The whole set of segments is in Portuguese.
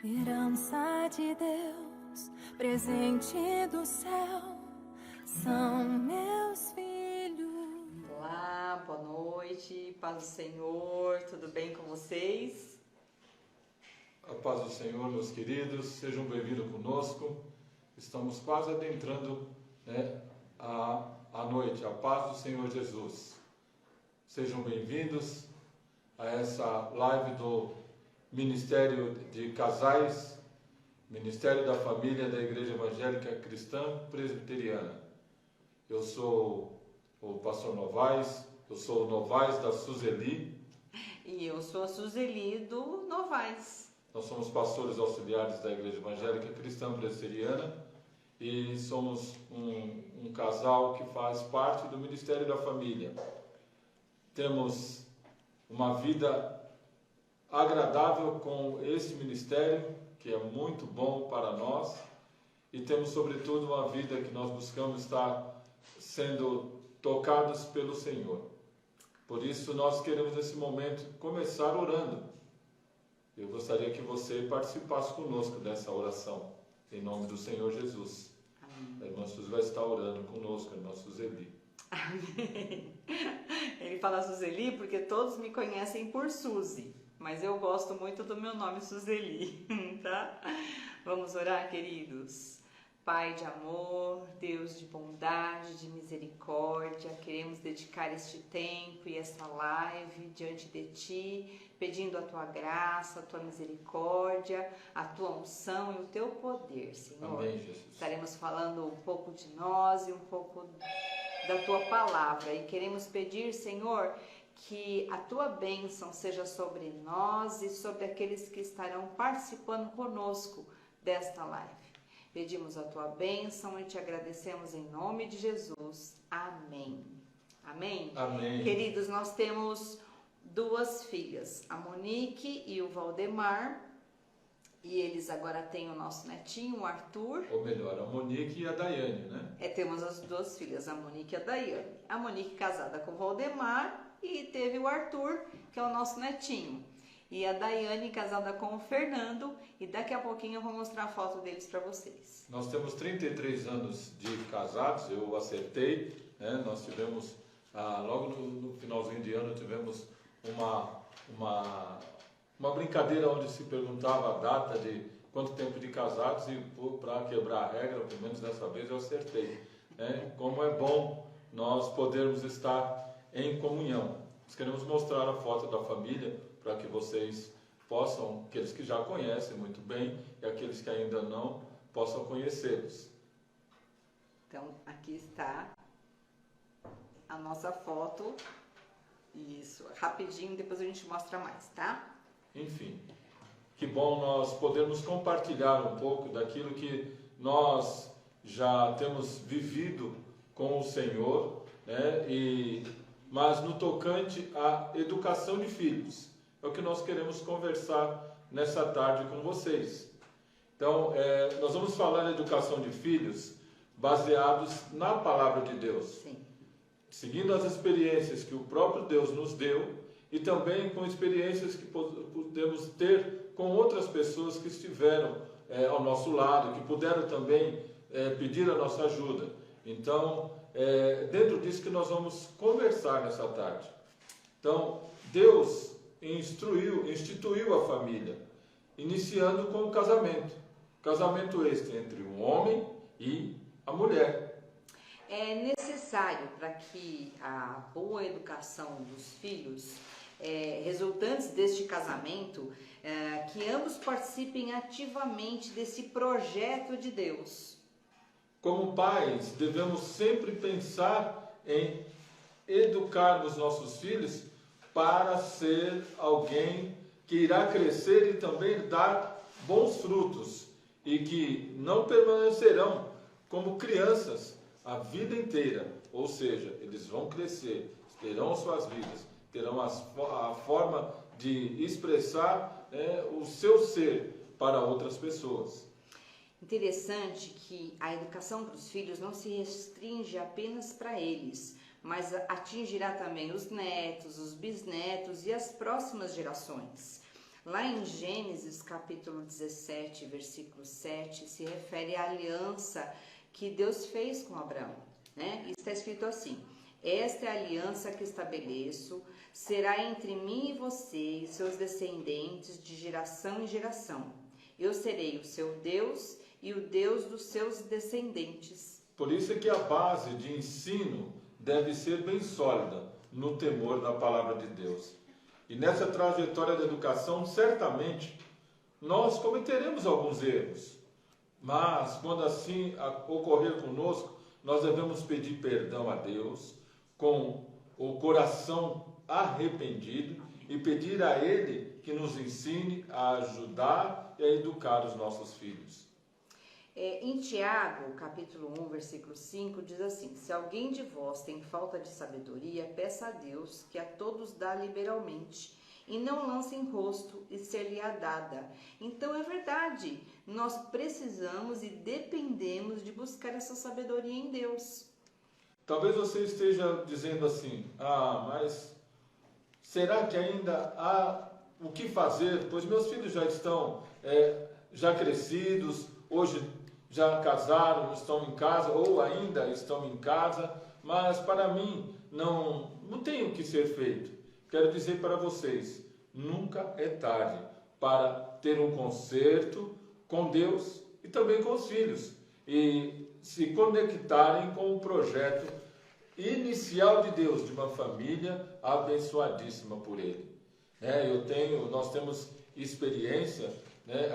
Herança de Deus, presente do céu, são meus filhos. Olá, boa noite, paz do Senhor, tudo bem com vocês? A paz do Senhor, meus queridos, sejam bem-vindos conosco. Estamos quase adentrando a noite, a paz do Senhor Jesus. Sejam bem-vindos a essa live do Ministério de Casais, Ministério da Família da Igreja Evangélica Cristã Presbiteriana. Eu sou o pastor Novaes, eu sou o Novaes da Suzeli. E eu sou a Suzeli do Novaes. Nós somos pastores auxiliares da Igreja Evangélica Cristã Presbiteriana e somos um casal que faz parte do Ministério da Família. Temos uma vida agradável com esse ministério, que é muito bom para nós, e temos, sobretudo, uma vida que nós buscamos estar sendo tocados pelo Senhor. Por isso, nós queremos, nesse momento, começar orando. Eu gostaria que você participasse conosco dessa oração, em nome do Senhor Jesus. Amém. A irmã Suzy vai estar orando conosco, a irmã Suzeli. Amém. Ele fala Suzeli porque todos me conhecem por Suzy, mas eu gosto muito do meu nome Suzeli, tá? Vamos orar, queridos? Pai de amor, Deus de bondade, de misericórdia, queremos dedicar este tempo e esta live diante de Ti, pedindo a Tua graça, a Tua misericórdia, a Tua unção e o Teu poder, Senhor. Amém, Jesus. Estaremos falando um pouco de nós e um pouco da Tua palavra e queremos pedir, Senhor, que a Tua bênção seja sobre nós e sobre aqueles que estarão participando conosco desta live. Pedimos a Tua bênção e Te agradecemos em nome de Jesus. Amém. Amém? Amém. Queridos, nós temos duas filhas, a Monique e o Valdemar, e eles agora têm o nosso netinho, o Arthur. Ou melhor, a Monique e a Daiane, né? Temos as duas filhas, a Monique e a Daiane. A Monique casada com o Valdemar e teve o Arthur, que é o nosso netinho. E a Daiane casada com o Fernando, e daqui a pouquinho eu vou mostrar a foto deles para vocês. Nós temos 33 anos de casados, eu acertei, né? Nós tivemos, logo no finalzinho de ano, tivemos uma brincadeira onde se perguntava a data de quanto tempo de casados e para quebrar a regra, pelo menos dessa vez eu acertei. Né? Como é bom nós podermos estar em comunhão. Nós queremos mostrar a foto da família para que vocês possam, aqueles que já conhecem muito bem e aqueles que ainda não, possam conhecê-los. Então, aqui está a nossa foto. Isso, rapidinho, depois a gente mostra mais, tá? Enfim, que bom nós podermos compartilhar um pouco daquilo que nós já temos vivido com o Senhor, né? Mas no tocante à educação de filhos, é o que nós queremos conversar nessa tarde com vocês. Então, nós vamos falar de educação de filhos baseados na palavra de Deus. Sim. Seguindo as experiências que o próprio Deus nos deu e também com experiências que podemos ter com outras pessoas que estiveram ao nosso lado, que puderam também pedir a nossa ajuda. Então, dentro disso que nós vamos conversar nessa tarde. Então, Deus instituiu a família, iniciando com o casamento. Casamento este entre um homem e a mulher. É necessário para que a boa educação dos filhos resultantes deste casamento, que ambos participem ativamente desse projeto de Deus. Como pais, devemos sempre pensar em educar os nossos filhos para ser alguém que irá crescer e também dar bons frutos e que não permanecerão como crianças a vida inteira, ou seja, eles vão crescer, terão suas vidas, terão a forma de expressar o seu ser para outras pessoas. Interessante que a educação para os filhos não se restringe apenas para eles, mas atingirá também os netos, os bisnetos e as próximas gerações. Lá em Gênesis capítulo 17, versículo 7, se refere à aliança que Deus fez com Abraão, né? E está escrito assim: esta é a aliança que estabeleço, será entre mim e você e seus descendentes de geração em geração. Eu serei o seu Deus e o Deus dos seus descendentes. Por isso é que a base de ensino deve ser bem sólida no temor da palavra de Deus. E nessa trajetória da educação, certamente, nós cometeremos alguns erros. Mas, quando assim ocorrer conosco, nós devemos pedir perdão a Deus, com o coração arrependido, e pedir a Ele que nos ensine a ajudar e a educar os nossos filhos. Em Tiago, capítulo 1, versículo 5, diz assim: se alguém de vós tem falta de sabedoria, peça a Deus, que a todos dá liberalmente, e não lance em rosto, e ser-lhe-á dada. Então é verdade, nós precisamos e dependemos de buscar essa sabedoria em Deus. Talvez você esteja dizendo assim: mas será que ainda há o que fazer? Pois meus filhos já estão já crescidos, hoje já casaram, estão em casa, ou ainda estão em casa, mas para mim não tem o que ser feito. Quero dizer para vocês, nunca é tarde para ter um concerto com Deus e também com os filhos, e se conectarem com o projeto inicial de Deus, de uma família abençoadíssima por Ele. Nós temos experiência,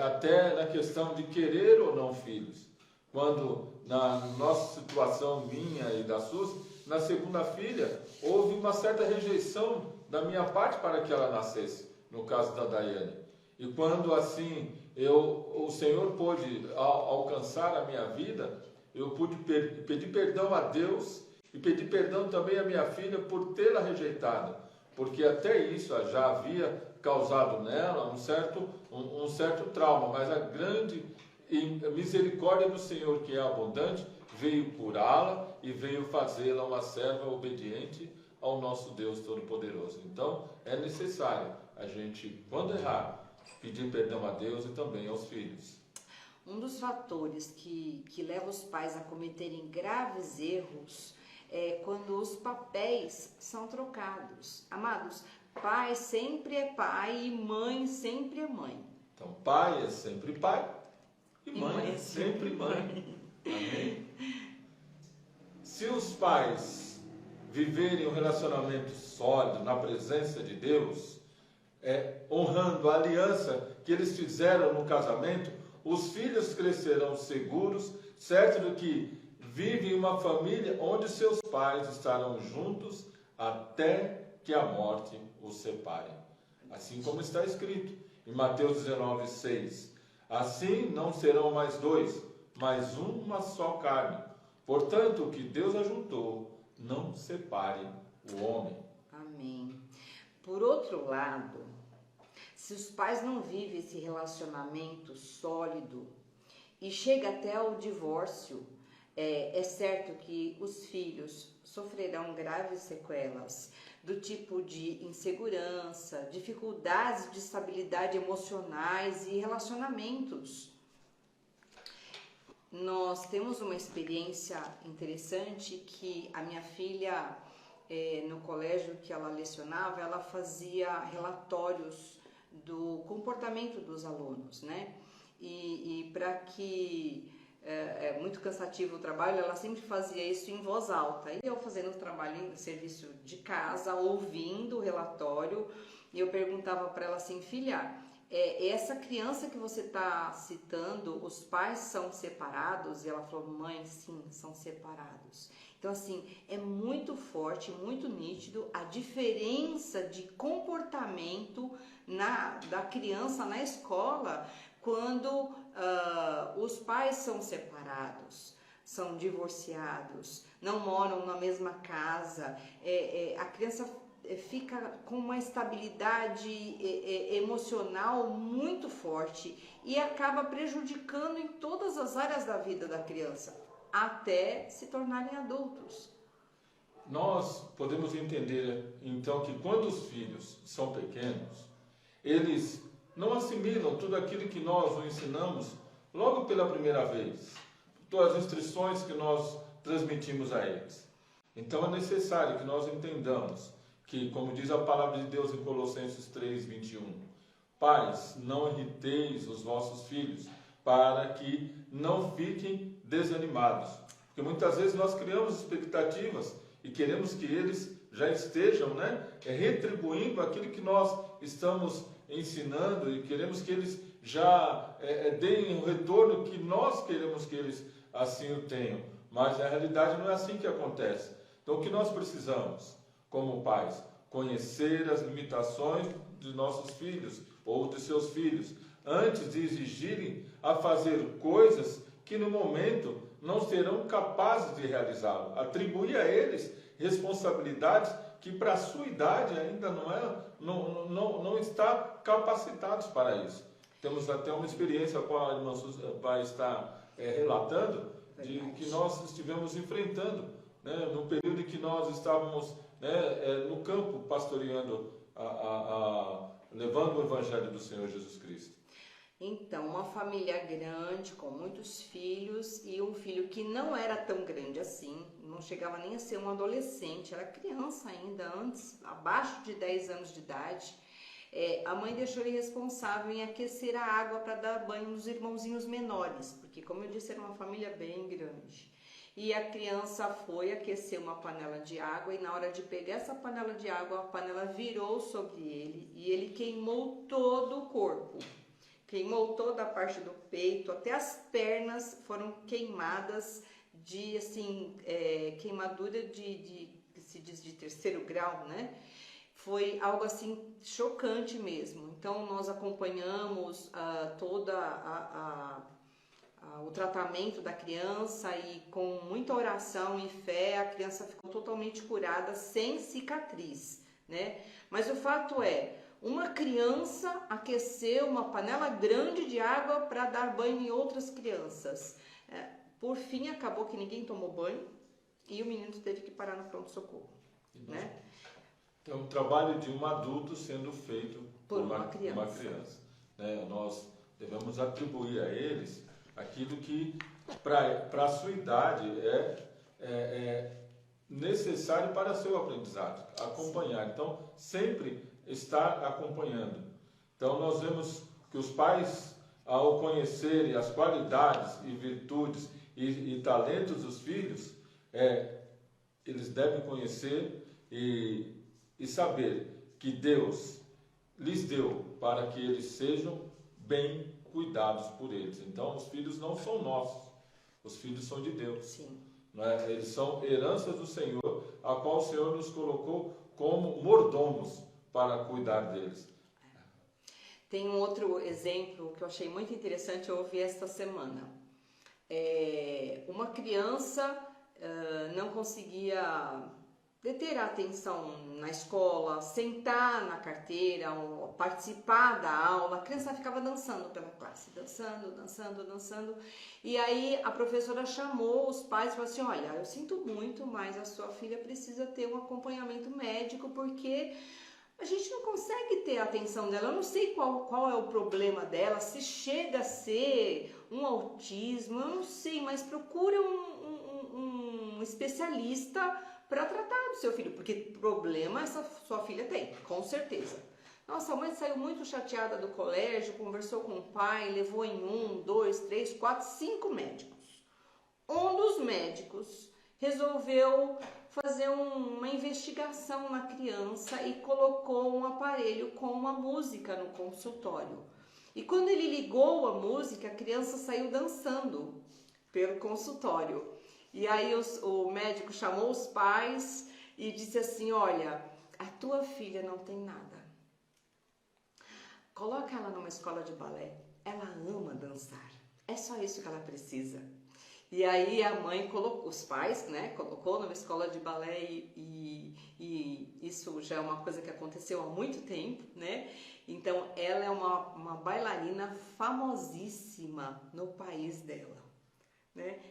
até na questão de querer ou não filhos. Quando, na nossa situação, minha e da Suzy, na segunda filha, houve uma certa rejeição da minha parte para que ela nascesse, no caso da Daiane. E quando assim o Senhor pôde alcançar a minha vida, eu pude pedir perdão a Deus e pedir perdão também à minha filha por tê-la rejeitado, porque até isso já havia causado nela um certo trauma, mas a grande misericórdia do Senhor, que é abundante, veio curá-la e veio fazê-la uma serva obediente ao nosso Deus Todo-Poderoso. Então, é necessário a gente, quando errar, pedir perdão a Deus e também aos filhos. Um dos fatores que leva os pais a cometerem graves erros é quando os papéis são trocados. Amados, pai sempre é pai e mãe sempre é mãe. Então, pai é sempre pai e mãe é sempre mãe. Amém? Se os pais viverem um relacionamento sólido na presença de Deus, honrando a aliança que eles fizeram no casamento, os filhos crescerão seguros, certo de que vivem uma família onde seus pais estarão juntos até que a morte os separe. Assim como está escrito em Mateus 19:6. Assim não serão mais dois, mas uma só carne. Portanto, o que Deus ajuntou, não separe o homem. Amém. Por outro lado, se os pais não vivem esse relacionamento sólido e chega até o divórcio, é certo que os filhos sofrerão graves sequelas do tipo de insegurança, dificuldades de estabilidade emocionais e relacionamentos. Nós temos uma experiência interessante que a minha filha, no colégio que ela lecionava, ela fazia relatórios do comportamento dos alunos, né? E para que é muito cansativo o trabalho, ela sempre fazia isso em voz alta. E eu fazendo o trabalho em serviço de casa, ouvindo o relatório, e eu perguntava para ela assim: filha, essa criança que você está citando, os pais são separados? E ela falou: mãe, sim, são separados. Então, assim, é muito forte, muito nítido a diferença de comportamento da criança na escola quando os pais são separados, são divorciados, não moram na mesma casa. A criança fica com uma estabilidade emocional muito forte e acaba prejudicando em todas as áreas da vida da criança, até se tornarem adultos. Nós podemos entender, então, que quando os filhos são pequenos, eles não assimilam tudo aquilo que nós o ensinamos logo pela primeira vez, todas as instruções que nós transmitimos a eles. Então é necessário que nós entendamos que, como diz a palavra de Deus em Colossenses 3:21, pais, não irriteis os vossos filhos, para que não fiquem desanimados. Porque muitas vezes nós criamos expectativas e queremos que eles já estejam, retribuindo aquilo que nós estamos ensinando, e queremos que eles já deem o retorno que nós queremos que eles assim o tenham. Mas na realidade não é assim que acontece. Então o que nós precisamos, como pais, conhecer as limitações de nossos filhos ou de seus filhos, antes de exigirem a fazer coisas que no momento não serão capazes de realizá-lo. Atribuir a eles responsabilidades que para a sua idade ainda não está capacitados para isso. Temos até uma experiência com a irmã vai estar relatando, de que nós estivemos enfrentando, no período em que nós estávamos no campo pastoreando, levando o Evangelho do Senhor Jesus Cristo. Então, uma família grande, com muitos filhos, e um filho que não era tão grande assim, não chegava nem a ser um adolescente, era criança ainda, antes, abaixo de 10 anos de idade. A mãe deixou ele responsável em aquecer a água para dar banho nos irmãozinhos menores, porque, como eu disse, era uma família bem grande. E a criança foi aquecer uma panela de água, e na hora de pegar essa panela de água, a panela virou sobre ele e ele queimou todo o corpo. Queimou toda a parte do peito, até as pernas foram queimadas de, assim, queimadura que se diz de terceiro grau, Foi algo, assim, chocante mesmo. Então, nós acompanhamos o tratamento da criança, e com muita oração e fé, a criança ficou totalmente curada, sem cicatriz, Mas o fato é, uma criança aqueceu uma panela grande de água para dar banho em outras crianças. Por fim, acabou que ninguém tomou banho e o menino teve que parar no pronto-socorro. É um trabalho de um adulto sendo feito por uma criança. Nós devemos atribuir a eles aquilo que, para a sua idade, é necessário para seu aprendizado, acompanhar. Então, sempre estar acompanhando. Então, nós vemos que os pais, ao conhecerem as qualidades e virtudes e talentos dos filhos, eles devem conhecer e saber que Deus lhes deu para que eles sejam bem cuidados por eles. Então, os filhos não são nossos, os filhos são de Deus. Sim. Eles são heranças do Senhor, a qual o Senhor nos colocou como mordomos para cuidar deles. Tem um outro exemplo que eu achei muito interessante, eu ouvi esta semana. Uma criança não conseguia deter a atenção na escola, sentar na carteira, ou participar da aula. A criança ficava dançando pela classe, dançando. E aí a professora chamou os pais e falou assim: olha, eu sinto muito, mas a sua filha precisa ter um acompanhamento médico, porque a gente não consegue ter a atenção dela. Eu não sei qual é o problema dela, se chega a ser um autismo, eu não sei, mas procura um especialista para tratar do seu filho, porque problema essa sua filha tem, com certeza. Nossa, a mãe saiu muito chateada do colégio, conversou com o pai, levou em 1, 2, 3, 4, 5 médicos. Um dos médicos resolveu fazer uma investigação na criança e colocou um aparelho com uma música no consultório. E quando ele ligou a música, a criança saiu dançando pelo consultório. E aí o médico chamou os pais e disse assim: olha, a tua filha não tem nada. Coloca ela numa escola de balé. Ela ama dançar. É só isso que ela precisa. E aí a mãe colocou, os pais, colocou numa escola de balé e isso já é uma coisa que aconteceu há muito tempo, Então ela é uma bailarina famosíssima no país dela.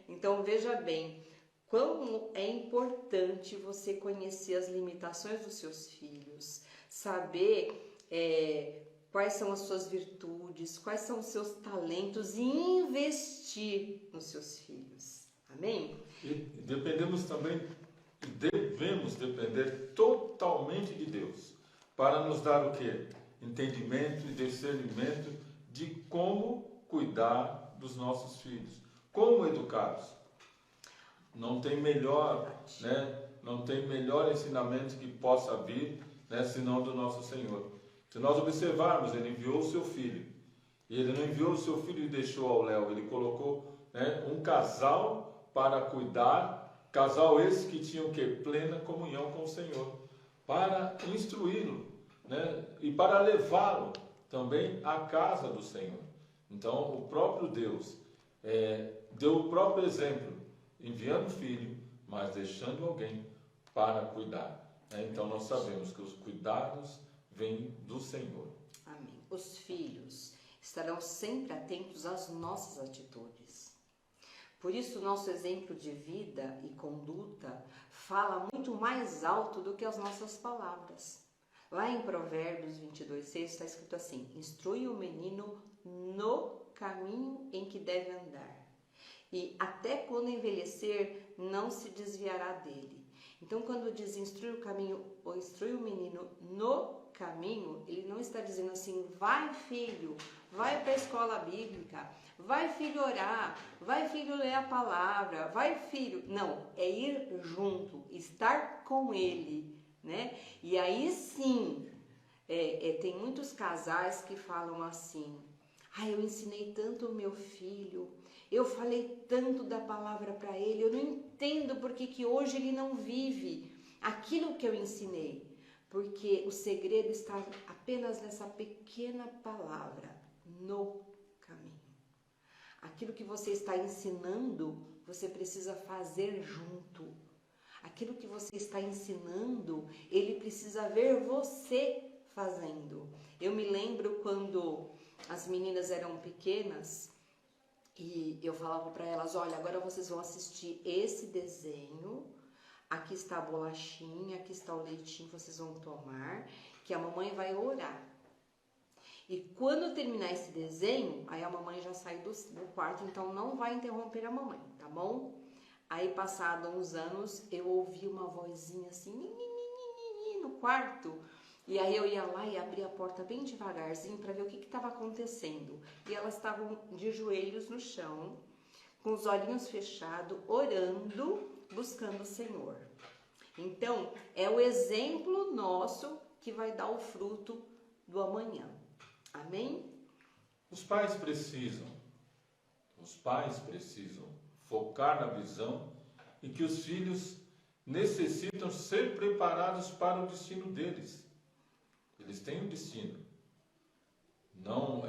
Então veja bem, como é importante você conhecer as limitações dos seus filhos, saber quais são as suas virtudes, quais são os seus talentos e investir nos seus filhos. Amém? E devemos depender totalmente de Deus para nos dar o quê? Entendimento e discernimento de como cuidar dos nossos filhos, como educá-los. Não tem melhor, não tem melhor ensinamento que possa vir, senão do nosso Senhor. Se nós observarmos, ele enviou o seu filho. E ele não enviou o seu filho e deixou ao léu. Ele colocou um casal para cuidar, casal esse que tinha o quê? Plena comunhão com o Senhor, para instruí-lo, e para levá-lo também à casa do Senhor. Então, o próprio Deus deu o próprio exemplo, enviando o filho, mas deixando alguém para cuidar. Então, nós sabemos que os cuidados vêm do Senhor. Amém. Os filhos estarão sempre atentos às nossas atitudes. Por isso, o nosso exemplo de vida e conduta fala muito mais alto do que as nossas palavras. Lá em Provérbios 22:6 está escrito assim: instrui o menino no caminho em que deve andar, e até quando envelhecer não se desviará dele. Então, quando diz instrui o caminho ou instrui o menino no caminho, ele não está dizendo assim, vai filho, vai para a escola bíblica, vai filho orar, vai filho ler a palavra, vai filho. Não, é ir junto, estar com ele, E aí sim, tem muitos casais que falam assim, eu ensinei tanto o meu filho, eu falei tanto da palavra para ele, eu não entendo porque que hoje ele não vive aquilo que eu ensinei. Porque o segredo está apenas nessa pequena palavra, no caminho. Aquilo que você está ensinando, você precisa fazer junto. Aquilo que você está ensinando, ele precisa ver você fazendo. Eu me lembro quando as meninas eram pequenas e eu falava para elas, olha, agora vocês vão assistir esse desenho. Aqui está a bolachinha, aqui está o leitinho que vocês vão tomar, que a mamãe vai orar. E quando terminar esse desenho, aí a mamãe já sai do quarto, então não vai interromper a mamãe, tá bom? Aí, passados uns anos, eu ouvi uma vozinha assim, no quarto. E aí eu ia lá e abria a porta bem devagarzinho para ver o que estava acontecendo. E elas estavam de joelhos no chão, com os olhinhos fechados, orando, buscando o Senhor. Então, é o exemplo nosso que vai dar o fruto do amanhã. Amém? Os pais precisam focar na visão e que os filhos necessitam ser preparados para o destino deles. Eles têm um destino. Não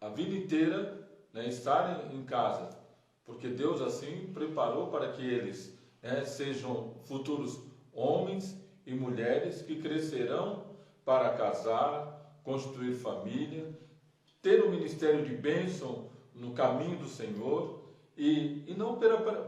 a vida inteira estarem em casa, porque Deus assim preparou para que eles sejam futuros homens e mulheres que crescerão para casar, construir família, ter um ministério de bênção no caminho do Senhor e não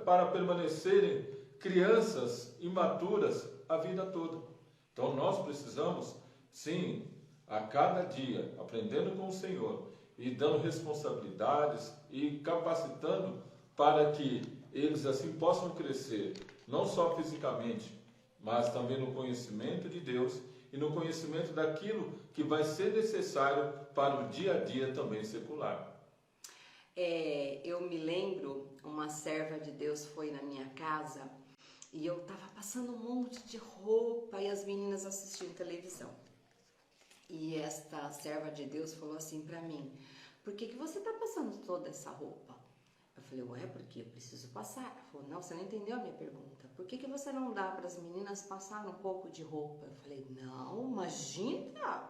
para permanecerem crianças imaturas a vida toda. Então nós precisamos, sim, a cada dia, aprendendo com o Senhor e dando responsabilidades e capacitando para que eles assim possam crescer, não só fisicamente, mas também no conhecimento de Deus e no conhecimento daquilo que vai ser necessário para o dia a dia também secular. Eu me lembro, uma serva de Deus foi na minha casa e eu estava passando um monte de roupa e as meninas assistindo televisão. E esta serva de Deus falou assim para mim, por que você está passando toda essa roupa? Eu falei, porque eu preciso passar. Ela falou, não, você não entendeu a minha pergunta. Por que você não dá para as meninas passar um pouco de roupa? Eu falei, não, imagina,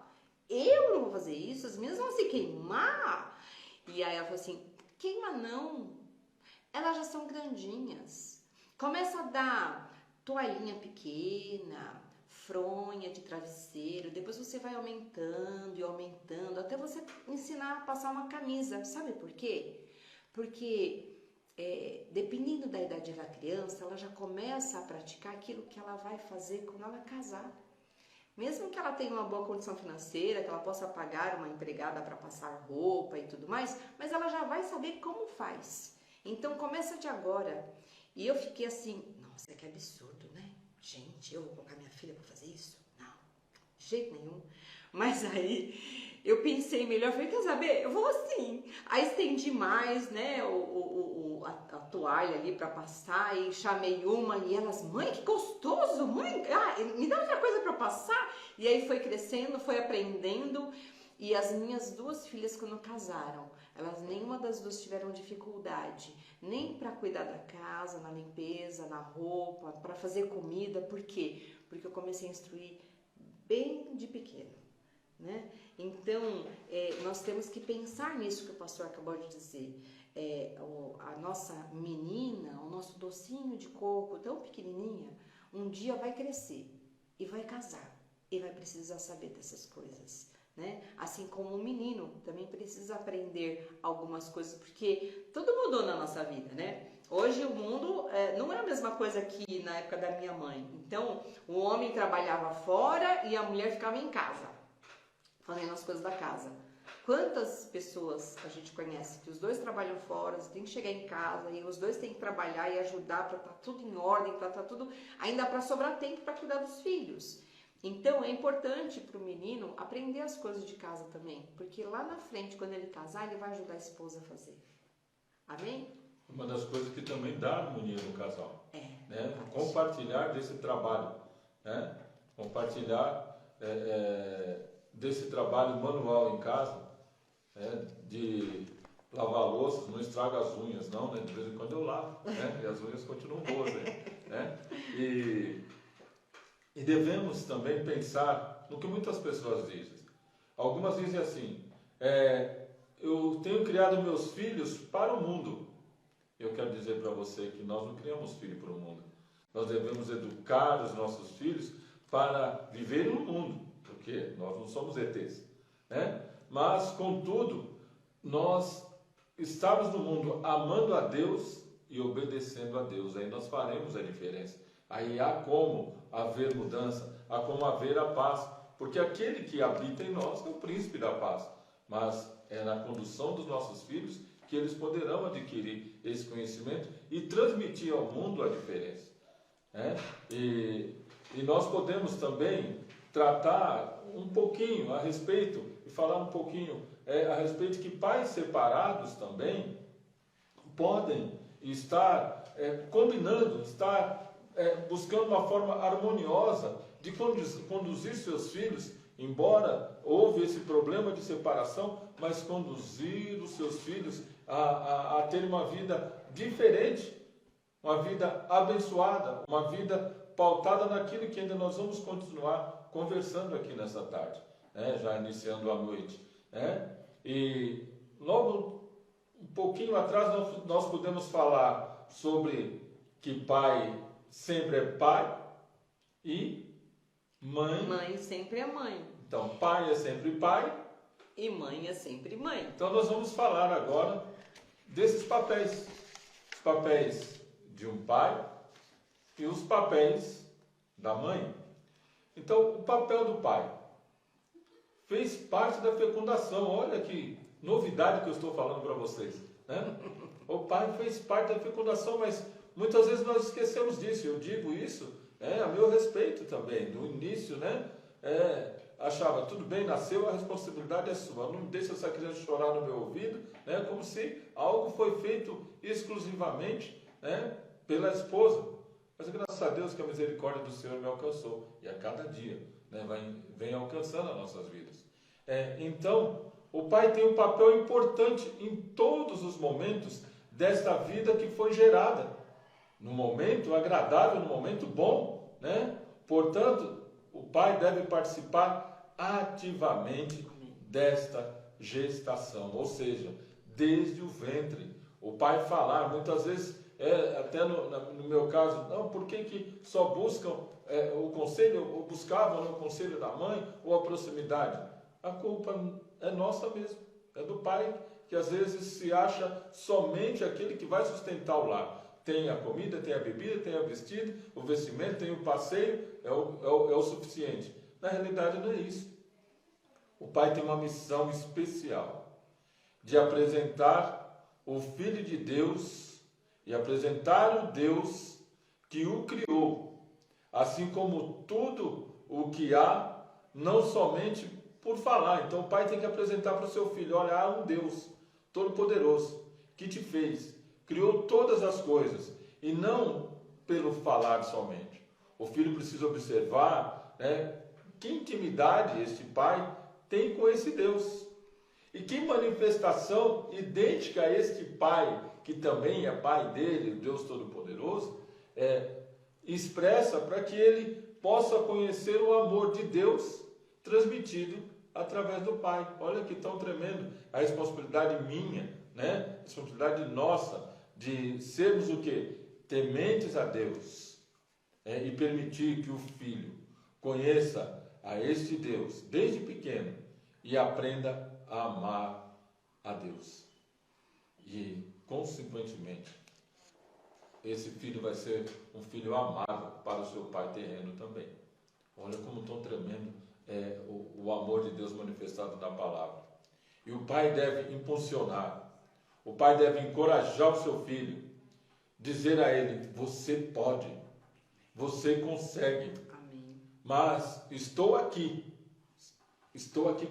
eu não vou fazer isso, as meninas vão se queimar. E aí ela falou assim, queima não, elas já são grandinhas. Começa a dar toalhinha pequena, fronha de travesseiro, depois você vai aumentando e aumentando, até você ensinar a passar uma camisa. Sabe por quê? Porque dependendo da idade da criança, ela já começa a praticar aquilo que ela vai fazer quando ela casar. Mesmo que ela tenha uma boa condição financeira, que ela possa pagar uma empregada para passar roupa e tudo mais, mas ela já vai saber como faz. Então começa de agora. E eu fiquei assim, nossa, que absurdo, né? Gente, eu vou colocar minha filha para fazer isso? Não, de jeito nenhum. Mas aí eu pensei melhor, falei, quer saber? Eu vou assim. Aí estendi mais, né, a toalha ali para passar e chamei uma e elas, mãe, que gostoso, mãe, me dá outra coisa para passar. E aí foi crescendo, foi aprendendo. E as minhas duas filhas, quando casaram, elas nenhuma das duas tiveram dificuldade, nem para cuidar da casa, na limpeza, na roupa, para fazer comida. Por quê? Porque eu comecei a instruir bem de pequeno, né? Então, nós temos que pensar nisso que o pastor acabou de dizer. A nossa menina, o nosso docinho de coco, tão pequenininha, um dia vai crescer e vai casar e vai precisar saber dessas coisas, né? Assim como um menino também precisa aprender algumas coisas, porque tudo mudou na nossa vida, né? Hoje o mundo não é a mesma coisa que na época da minha mãe. Então, o homem trabalhava fora e a mulher ficava em casa, fazendo as coisas da casa. Quantas pessoas a gente conhece que os dois trabalham fora, tem que chegar em casa e os dois têm que trabalhar e ajudar para estar tudo em ordem, para estar tudo, ainda para sobrar tempo para cuidar dos filhos. Então é importante para o menino aprender as coisas de casa também, porque lá na frente, quando ele casar, ele vai ajudar a esposa a fazer. Amém? Uma das coisas que também dá harmonia no casal, né? Compartilhar desse trabalho, né? Compartilhar desse trabalho manual em casa, de lavar louças, não estraga as unhas, não, né? De vez em quando eu lavo, né? E as unhas continuam boas, né? E devemos também pensar no que muitas pessoas dizem. Algumas dizem assim, eu tenho criado meus filhos para o mundo. Eu quero dizer para você que nós não criamos filho para o mundo. Nós devemos educar os nossos filhos para viverem no mundo, porque nós não somos ETs, né? Mas, contudo, nós estamos no mundo amando a Deus e obedecendo a Deus. Aí nós faremos a diferença. Aí há como haver mudança, há como haver a paz, porque aquele que habita em nós é o príncipe da paz. Mas é na condução dos nossos filhos que eles poderão adquirir esse conhecimento e transmitir ao mundo a diferença, né? E nós podemos também tratar um pouquinho a respeito, e falar um pouquinho a respeito que pais separados também podem estar combinando, estar buscando uma forma harmoniosa de conduzir seus filhos, embora houve esse problema de separação, mas conduzir os seus filhos a ter uma vida diferente, uma vida abençoada, uma vida pautada naquilo que ainda nós vamos continuar conversando aqui nessa tarde, né? Já iniciando a noite, né? E logo um pouquinho atrás nós podemos falar sobre que pai sempre é pai e mãe. Mãe sempre é mãe. Então, pai é sempre pai. E mãe é sempre mãe. Então, nós vamos falar agora desses papéis. Os papéis de um pai e os papéis da mãe. Então, o papel do pai fez parte da fecundação. Olha que novidade que eu estou falando para vocês, né? O pai fez parte da fecundação, mas muitas vezes nós esquecemos disso. Eu digo isso a meu respeito também. No início, né? Achava, tudo bem, nasceu, a responsabilidade é sua. Não deixa essa criança chorar no meu ouvido, né? Como se algo foi feito exclusivamente, né? Pela esposa. Mas graças a Deus que a misericórdia do Senhor me alcançou. E a cada dia, né? Vem alcançando as nossas vidas. Então, o pai tem um papel importante em todos os momentos desta vida que foi gerada. No momento agradável, no momento bom, né? Portanto, o pai deve participar ativamente desta gestação, ou seja, desde o ventre. O pai falar, muitas vezes, até no meu caso, não, por que só buscam o conselho, ou buscavam o conselho da mãe, ou a proximidade? A culpa é nossa mesmo, é do pai, que às vezes se acha somente aquele que vai sustentar o lar. Tem a comida, tem a bebida, tem o vestido, o vestimento, tem o passeio, é o suficiente. Na realidade não é isso. O pai tem uma missão especial de apresentar o Filho de Deus e apresentar o Deus que o criou, assim como tudo o que há, não somente por falar. Então o pai tem que apresentar para o seu filho: olha, há um Deus todo-poderoso que te fez, criou todas as coisas, e não pelo falar somente. O filho precisa observar, né, que intimidade este pai tem com esse Deus. E que manifestação idêntica a este pai, que também é pai dele, o Deus Todo-Poderoso, expressa para que ele possa conhecer o amor de Deus transmitido através do pai. Olha que tão tremendo a responsabilidade minha, né? A responsabilidade nossa de sermos o quê? Tementes a Deus, e permitir que o filho conheça a este Deus desde pequeno e aprenda a amar a Deus. E, consequentemente, esse filho vai ser um filho amado para o seu pai terreno também. Olha como tão tremendo é o amor de Deus manifestado na palavra. E o pai deve impulsionar, o pai deve encorajar o seu filho, dizer a ele: você pode, você consegue. Amém. Mas estou aqui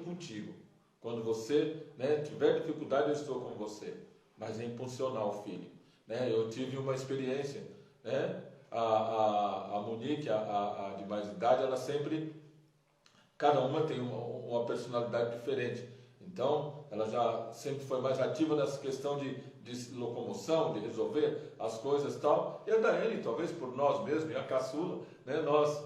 contigo. Quando você, tiver dificuldade, eu estou com você. Mas é impulsionar o filho. Eu tive uma experiência, a Monique, a de mais idade, ela sempre, cada uma tem uma personalidade diferente. Então, ela já sempre foi mais ativa nessa questão de locomoção, de resolver as coisas e tal. E a Daiane, talvez por nós mesmos, e a caçula, nós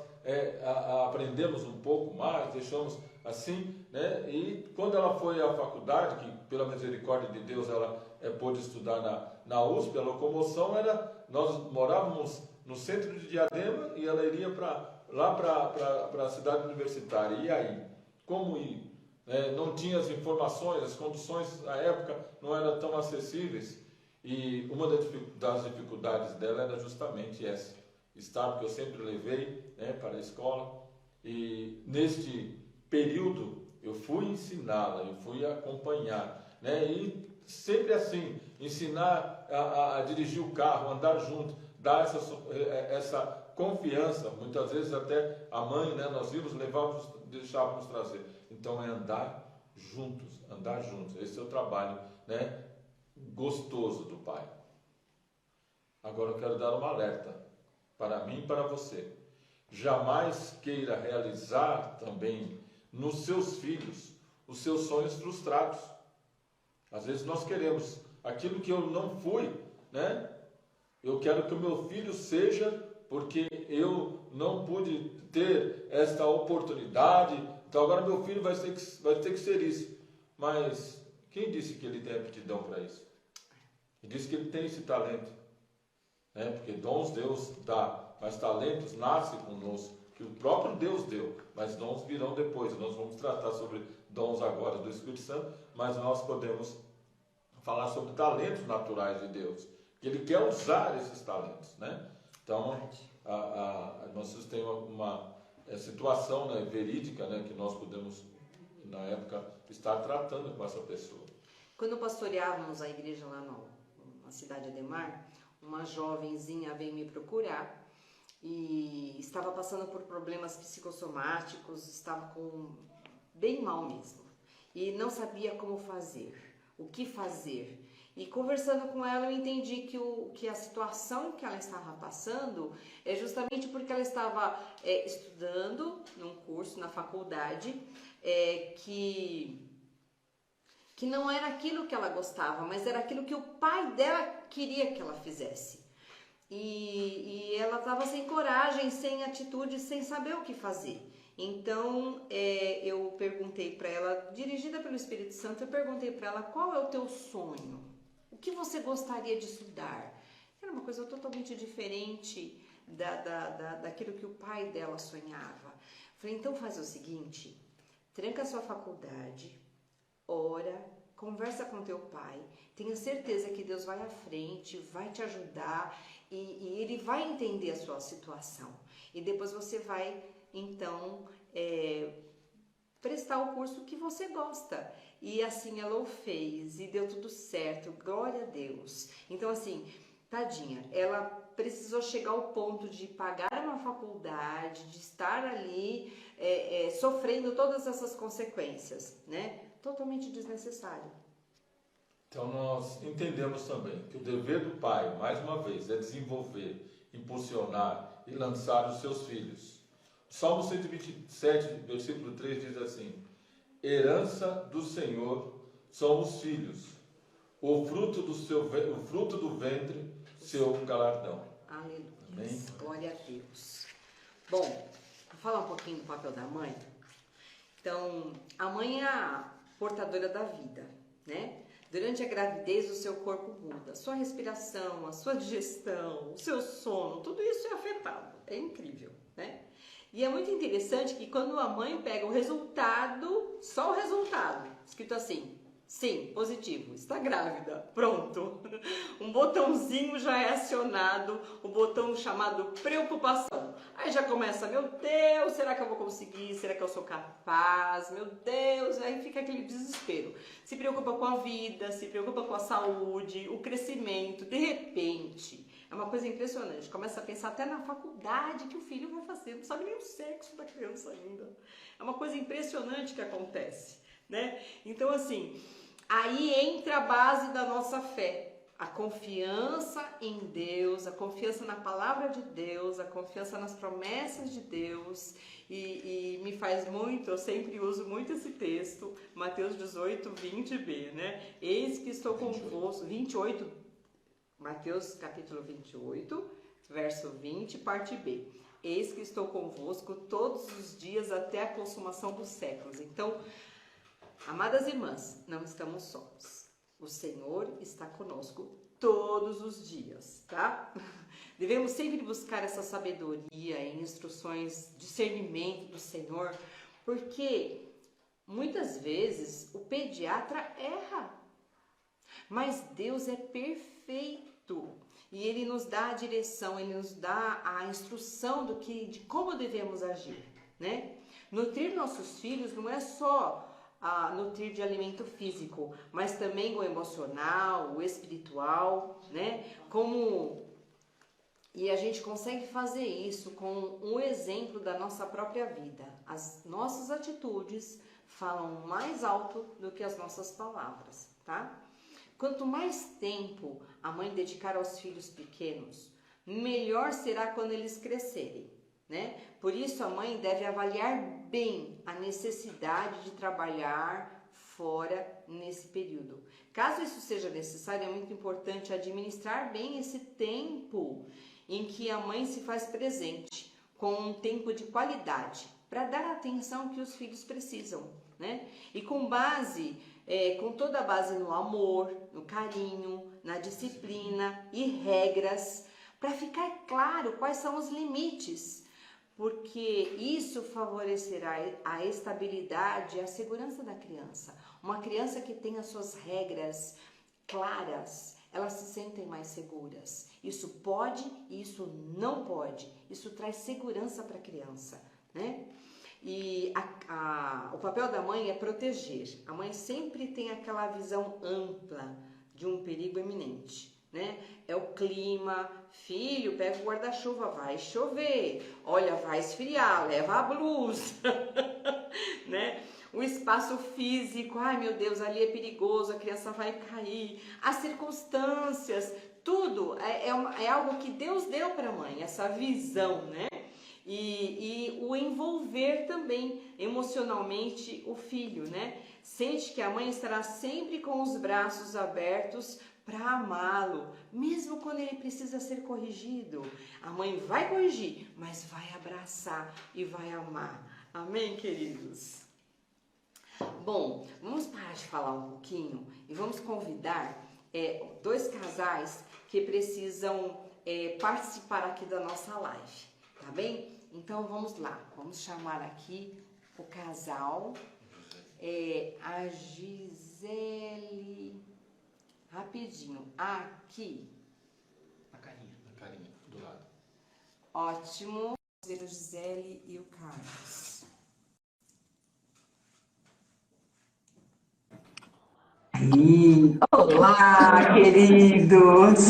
aprendemos um pouco mais, deixamos assim, e quando ela foi à faculdade, que pela misericórdia de Deus ela pôde estudar na USP, a locomoção era, nós morávamos no centro de Diadema e ela iria lá para a cidade universitária. E aí? Como ir? Não tinha as informações, as condições na época não eram tão acessíveis, e uma das dificuldades dela era justamente essa, estar, porque eu sempre levei para a escola, e neste período eu fui ensiná-la, eu fui acompanhar, e sempre assim, ensinar a dirigir o carro, andar junto, dar essa confiança. Muitas vezes até a mãe, nós íamos, levávamos, deixávamos trazer. Então é andar juntos. Esse é o trabalho, gostoso do pai. Agora eu quero dar um alerta para mim e para você. Jamais queira realizar também nos seus filhos os seus sonhos frustrados. Às vezes nós queremos aquilo que eu não fui, eu quero que o meu filho seja, porque eu não pude ter esta oportunidade, então agora meu filho vai ter que ser isso. Mas quem disse que ele tem aptidão para isso? Quem disse que ele tem esse talento? Porque dons Deus dá, mas talentos nascem conosco, que o próprio Deus deu, mas dons virão depois. Nós vamos tratar sobre dons agora do Espírito Santo, mas nós podemos falar sobre talentos naturais de Deus, que Ele quer usar esses talentos, Então, nós temos uma situação verídica, que nós podemos, na época, estar tratando com essa pessoa. Quando pastoreávamos a igreja lá na cidade de Ademar, uma jovenzinha veio me procurar e estava passando por problemas psicossomáticos, estava bem mal mesmo, e não sabia como fazer, o que fazer. E conversando com ela, eu entendi que a situação que ela estava passando é justamente porque ela estava estudando num curso na faculdade que não era aquilo que ela gostava, mas era aquilo que o pai dela queria que ela fizesse. E ela estava sem coragem, sem atitude, sem saber o que fazer. Então, eu perguntei para ela, dirigida pelo Espírito Santo, eu perguntei para ela: qual é o teu sonho? O que você gostaria de estudar? Era uma coisa totalmente diferente daquilo que o pai dela sonhava. Falei: então faz o seguinte, tranca a sua faculdade, ora, conversa com teu pai, tenha certeza que Deus vai à frente, vai te ajudar e Ele vai entender a sua situação. E depois você vai, então, prestar o curso que você gosta. E assim ela o fez e deu tudo certo, glória a Deus. Então assim, tadinha, ela precisou chegar ao ponto de pagar uma faculdade, de estar ali sofrendo todas essas consequências, né? Totalmente desnecessário. Então nós entendemos também que o dever do pai, mais uma vez, é desenvolver, impulsionar e lançar os seus filhos. O Salmo 127, versículo 3 diz assim: herança do Senhor são os filhos, o fruto do ventre, seu galardão. Aleluia. Amém? Glória a Deus. Bom, vou falar um pouquinho do papel da mãe. Então, a mãe é a portadora da vida, né? Durante a gravidez, o seu corpo muda. A sua respiração, a sua digestão, o seu sono, tudo isso é afetado. É incrível, né? E é muito interessante que quando a mãe pega o resultado, só o resultado, escrito assim, sim, positivo, está grávida, pronto. Um botãozinho já é acionado, o botão chamado preocupação. Aí já começa, meu Deus, será que eu vou conseguir? Será que eu sou capaz? Meu Deus, aí fica aquele desespero. Se preocupa com a vida, se preocupa com a saúde, o crescimento, de repente. É uma coisa impressionante, começa a pensar até na faculdade que o filho vai fazer, não sabe nem o sexo da criança ainda. É uma coisa impressionante que acontece, né? Então assim, aí entra a base da nossa fé, a confiança em Deus, a confiança na palavra de Deus, a confiança nas promessas de Deus, e me faz muito, eu sempre uso muito esse texto, Mateus 18, 20b, né? Eis que estou convosco, 28, Mateus capítulo 28, verso 20, parte B. Eis que estou convosco todos os dias até a consumação dos séculos. Então, amadas irmãs, não estamos sós. O Senhor está conosco todos os dias, tá? Devemos sempre buscar essa sabedoria e instruções, discernimento do Senhor, porque muitas vezes o pediatra erra. Mas Deus é perfeito e Ele nos dá a direção, Ele nos dá a instrução de como devemos agir, né? Nutrir nossos filhos não é só nutrir de alimento físico, mas também o emocional, o espiritual, né? E a gente consegue fazer isso com um exemplo da nossa própria vida. As nossas atitudes falam mais alto do que as nossas palavras, tá? Quanto mais tempo a mãe dedicar aos filhos pequenos, melhor será quando eles crescerem, né? Por isso a mãe deve avaliar bem a necessidade de trabalhar fora nesse período. Caso isso seja necessário, é muito importante administrar bem esse tempo em que a mãe se faz presente, com um tempo de qualidade, para dar a atenção que os filhos precisam, né? E com toda a base no amor, no carinho, na disciplina e regras, para ficar claro quais são os limites, porque isso favorecerá a estabilidade e a segurança da criança. Uma criança que tem as suas regras claras, elas se sentem mais seguras. Isso pode e isso não pode. Isso traz segurança para a criança, né? E o papel da mãe é proteger. A mãe sempre tem aquela visão ampla de um perigo iminente, né? É o clima, filho, pega o guarda-chuva, vai chover, olha, vai esfriar, leva a blusa, né? O espaço físico, ai meu Deus, ali é perigoso, a criança vai cair, as circunstâncias, tudo é algo que Deus deu para a mãe, essa visão, né? E o envolver também emocionalmente o filho, né? Sente que a mãe estará sempre com os braços abertos para amá-lo, mesmo quando ele precisa ser corrigido. A mãe vai corrigir, mas vai abraçar e vai amar. Amém, queridos? Bom, vamos parar de falar um pouquinho e vamos convidar dois casais que precisam participar aqui da nossa live, tá bem? Então vamos lá, vamos chamar aqui o casal, a Gisele, rapidinho, aqui. Na carinha, do lado. Ótimo, a Gisele e o Carlos. Olá, queridos!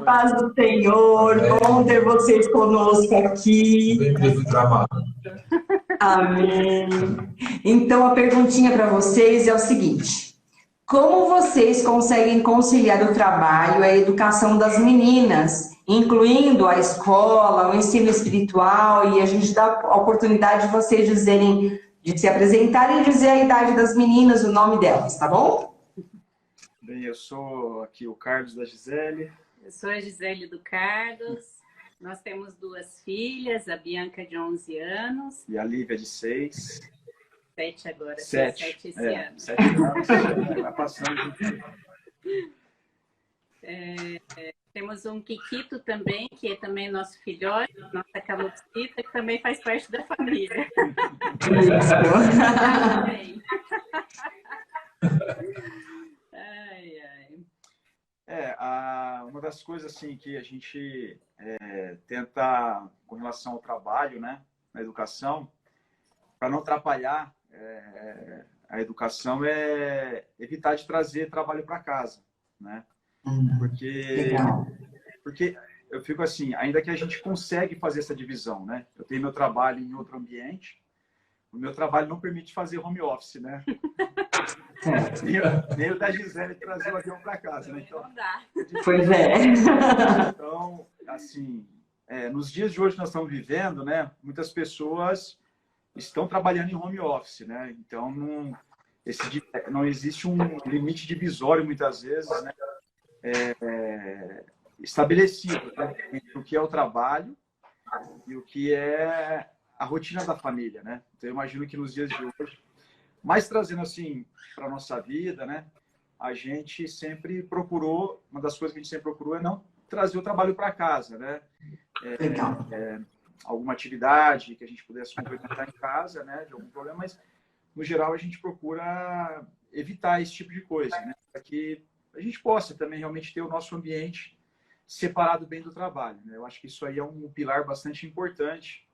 Paz do Senhor, bom ter vocês conosco aqui. Amém. Então, a perguntinha para vocês é o seguinte: como vocês conseguem conciliar o trabalho e a educação das meninas, incluindo a escola, o ensino espiritual, e a gente dá a oportunidade de vocês dizerem, de se apresentarem e dizer a idade das meninas, o nome delas, tá bom? Bem, eu sou aqui o Carlos da Gisele. Eu sou a Gisele do Carlos. Nós temos 2 filhas, a Bianca de 11 anos. E a Lívia de 6. 7 agora. 7 esse ano. 7 anos, vai passando. Temos um Kikito também, que é também nosso filhote, nossa calopsita, que também faz parte da família. Uma das coisas assim que a gente tenta com relação ao trabalho, né, na educação, para não atrapalhar a educação, é evitar de trazer trabalho para casa, né? Porque eu fico assim, ainda que a gente consegue fazer essa divisão, né? Eu tenho meu trabalho em outro ambiente, o meu trabalho não permite fazer home office, né? Nem o da Gisele trazer o avião para casa, né? Então, pois é. Então, assim, nos dias de hoje nós estamos vivendo, né? Muitas pessoas estão trabalhando em home office, né? Então, não existe um limite divisório, muitas vezes, né? Estabelecido, né? Entre o que é o trabalho e o que é a rotina da família, né? Então, eu imagino que nos dias de hoje, mas trazendo assim para a nossa vida, né? A gente sempre procurou, uma das coisas que a gente sempre procurou é não trazer o trabalho para casa, né? Alguma atividade que a gente pudesse complementar em casa, né? De algum problema, mas no geral a gente procura evitar esse tipo de coisa, né? Para que a gente possa também realmente ter o nosso ambiente separado bem do trabalho, né? Eu acho que isso aí é um pilar bastante importante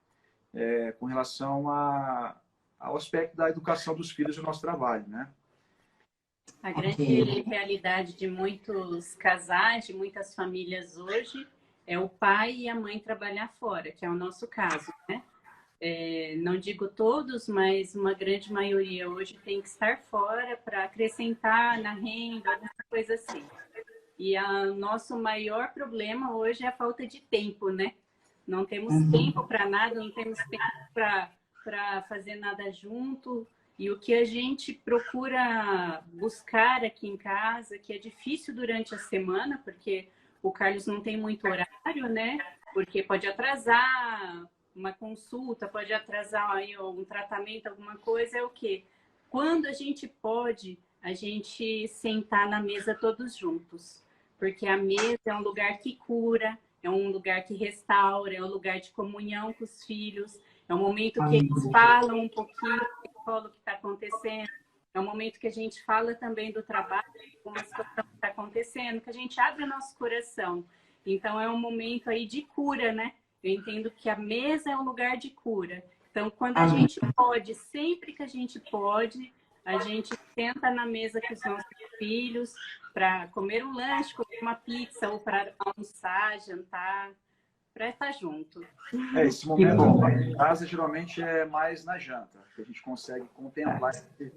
com relação ao aspecto da educação dos filhos do nosso trabalho, né? A grande realidade de muitos casais, de muitas famílias hoje, é o pai e a mãe trabalhar fora, que é o nosso caso, né? Não digo todos, mas uma grande maioria hoje tem que estar fora para acrescentar na renda, alguma coisa assim. E o nosso maior problema hoje é a falta de tempo, né? Não temos tempo para nada, não temos tempo para fazer nada junto. E o que a gente procura buscar aqui em casa, que é difícil durante a semana, porque o Carlos não tem muito horário, né? Porque pode atrasar uma consulta, pode atrasar aí um tratamento, alguma coisa, é o quê? Quando a gente pode, a gente sentar na mesa todos juntos. Porque a mesa é um lugar que cura, é um lugar que restaura, é um lugar de comunhão com os filhos, é um momento que eles falam um pouquinho do que está acontecendo, é um momento que a gente fala também do trabalho, de uma situação que está acontecendo, que a gente abre o nosso coração. Então, é um momento aí de cura, né? Eu entendo que a mesa é um lugar de cura. Então, quando a gente pode, sempre que a gente pode, a gente senta na mesa com os nossos filhos para comer um lanche, comer uma pizza, ou para almoçar, jantar, para estar junto. Esse momento em casa geralmente é mais na janta, que a gente consegue contemplar esse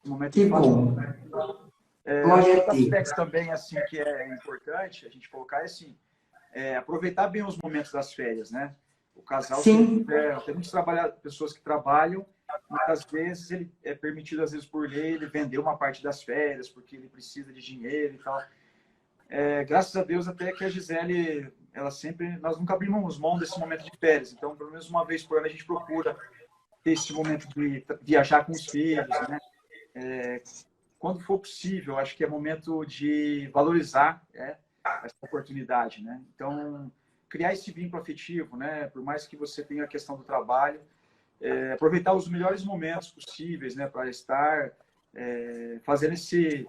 momento de família. Outro aspecto também assim, que é importante a gente colocar aproveitar bem os momentos das férias, né? O casal tem muitas pessoas que trabalham, muitas vezes ele é permitido, às vezes por lei, ele vender uma parte das férias, porque ele precisa de dinheiro e tal. Graças a Deus, até que a Gisele, nós nunca abrimos mão desse momento de férias. Então, pelo menos uma vez por ano, a gente procura ter esse momento de viajar com os filhos, né? Quando for possível, acho que é momento de valorizar essa oportunidade, né? Então, criar esse vínculo afetivo, né? Por mais que você tenha a questão do trabalho, aproveitar os melhores momentos possíveis, né? Para estar fazendo esse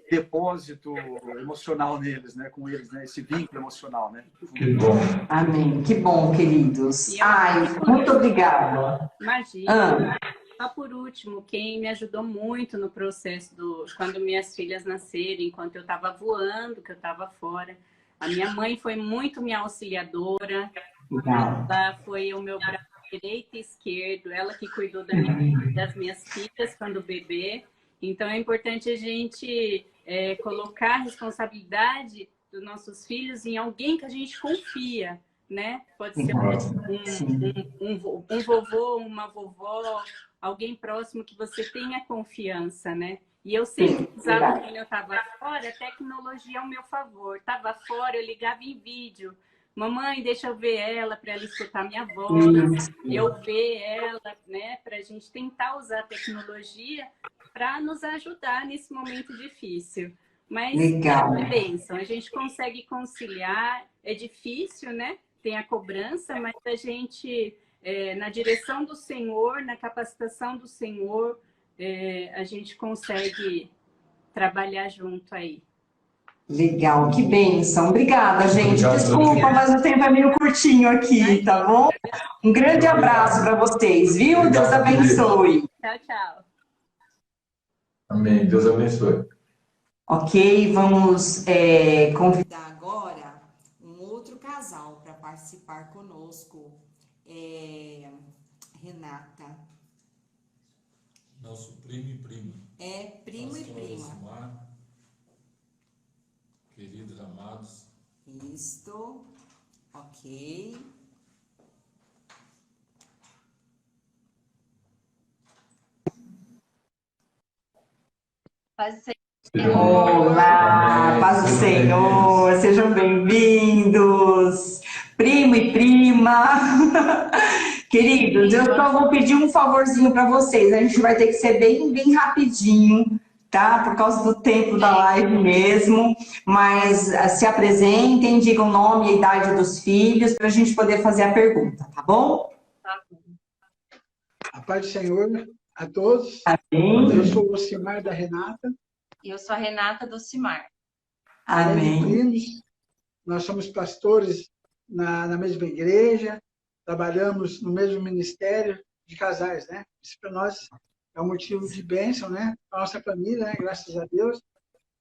depósito emocional neles, né? Com eles, né? Esse vínculo emocional, né? Que bom. Amém. Que bom, queridos. Ai, muito obrigada. Imagina. só por último, quem me ajudou muito no processo quando minhas filhas nasceram, enquanto eu estava voando, que eu estava fora, a minha mãe foi muito minha auxiliadora. Ela foi o meu braço direito e esquerdo, ela que cuidou das minhas filhas quando bebê. Então é importante a gente colocar a responsabilidade dos nossos filhos em alguém que a gente confia, né? Pode ser um vovô, uma vovó, alguém próximo que você tenha confiança, né? E eu sempre usava, quando eu estava fora, a tecnologia ao meu favor. Estava fora, eu ligava em vídeo. Mamãe, deixa eu ver ela para ela escutar minha voz, eu ver ela, né? Para a gente tentar usar a tecnologia para nos ajudar nesse momento difícil. Mas é bênção, a gente consegue conciliar, é difícil, né? Tem a cobrança, mas a gente, na direção do Senhor, na capacitação do Senhor, a gente consegue trabalhar junto aí. Legal, que bênção. Obrigada, gente. Desculpa, mas o tempo é meio curtinho aqui, tá bom? Um grande abraço para vocês, viu? Deus abençoe. Tchau, tchau. Amém. Deus abençoe. Ok, vamos convidar agora um outro casal para participar conosco. Renata. Nosso primo e prima. Primo e prima. Simar, queridos amados. Isto. Ok. Paz do Senhor. Olá, paz do Senhor, sejam bem-vindos, primo e prima. Queridos, eu só vou pedir um favorzinho para vocês, a gente vai ter que ser bem rapidinho, tá? Por causa do tempo da live mesmo, mas se apresentem, digam o nome e a idade dos filhos, para a gente poder fazer a pergunta, tá bom? A paz do Senhor a todos. Amém. Eu sou o Simar da Renata. E eu sou a Renata do Simar. Amém. Primos, nós somos pastores na mesma igreja, trabalhamos no mesmo ministério de casais, né? Isso para nós é um motivo de bênção, né? Para a nossa família, né? Graças a Deus.